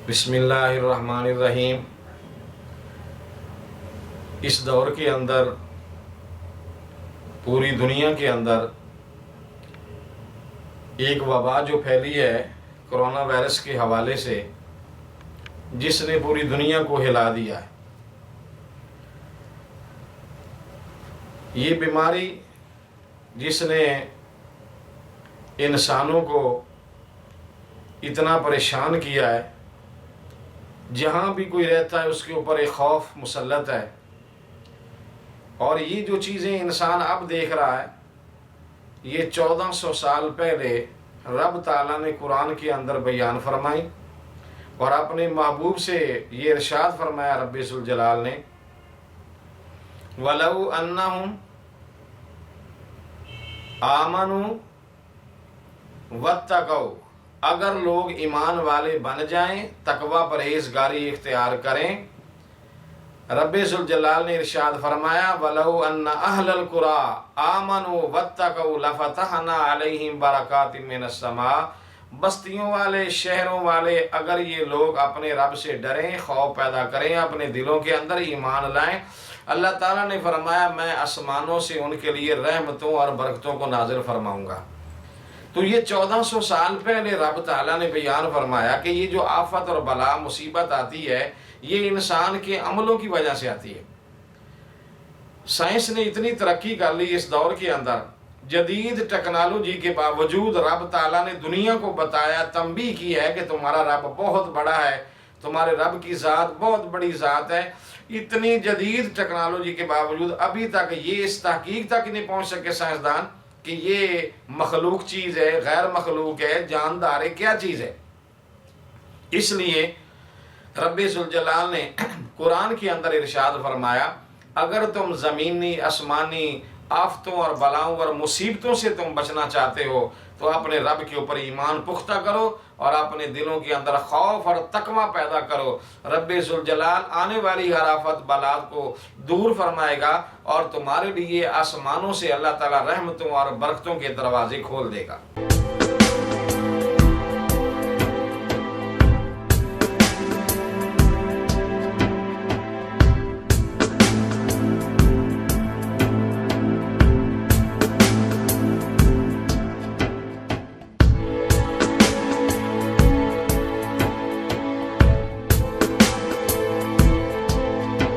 بسم اللہ الرحمن الرحیم۔ اس دور کے اندر پوری دنیا کے اندر ایک وبا جو پھیلی ہے کرونا وائرس کے حوالے سے، جس نے پوری دنیا کو ہلا دیا ہے۔ یہ بیماری جس نے انسانوں کو اتنا پریشان کیا ہے، جہاں بھی کوئی رہتا ہے اس کے اوپر ایک خوف مسلط ہے۔ اور یہ جو چیزیں انسان اب دیکھ رہا ہے، یہ 1400 سال پہلے رب تعالیٰ نے قرآن کے اندر بیان فرمائی، اور اپنے محبوب سے یہ ارشاد فرمایا رب ذوالجلال نے، وَلَوْ أَنَّهُمْ آمَنُوا وَاتَّقَوْا، اگر لوگ ایمان والے بن جائیں، تقوی پرہیزگاری اختیار کریں۔ رب ذوالجلال نے ارشاد فرمایا وَلَوْ أَنَّ أَهْلَ الْقُرَىٰ آمَنُوا وَاتَّقَوْا لَفَتَحْنَا عَلَيْهِمْ بَرَكَاتٍ مِّنَ السَّمَاءِ، بستیوں والے، شہروں والے، اگر یہ لوگ اپنے رب سے ڈریں، خوف پیدا کریں، اپنے دلوں کے اندر ایمان لائیں، اللہ تعالیٰ نے فرمایا میں آسمانوں سے ان کے لیے رحمتوں اور برکتوں کو نازل فرماؤں گا۔ تو یہ 1400 سال پہلے رب تعالیٰ نے بیان فرمایا کہ یہ جو آفت اور بلا مصیبت آتی ہے، یہ انسان کے عملوں کی وجہ سے آتی ہے۔ سائنس نے اتنی ترقی کر لی اس دور کے اندر، جدید ٹیکنالوجی کے باوجود رب تعالیٰ نے دنیا کو بتایا، تنبیہ کی ہے کہ تمہارا رب بہت بڑا ہے، تمہارے رب کی ذات بہت بڑی ذات ہے۔ اتنی جدید ٹیکنالوجی کے باوجود ابھی تک یہ اس تحقیق تک نہیں پہنچ سکے سائنسدان کہ یہ مخلوق چیز ہے، غیر مخلوق ہے، جاندار ہے، کیا چیز ہے۔ اس لیے رب ذوالجلال نے قرآن کے اندر ارشاد فرمایا اگر تم زمینی آسمانی آفتوں اور بلاؤں اور مصیبتوں سے تم بچنا چاہتے ہو تو اپنے رب کے اوپر ایمان پختہ کرو اور اپنے دلوں کے اندر خوف اور تقوی پیدا کرو۔ رب ذوالجلال آنے والی ہر آفت بلا کو دور فرمائے گا اور تمہارے لیے آسمانوں سے اللہ تعالیٰ رحمتوں اور برکتوں کے دروازے کھول دے گا۔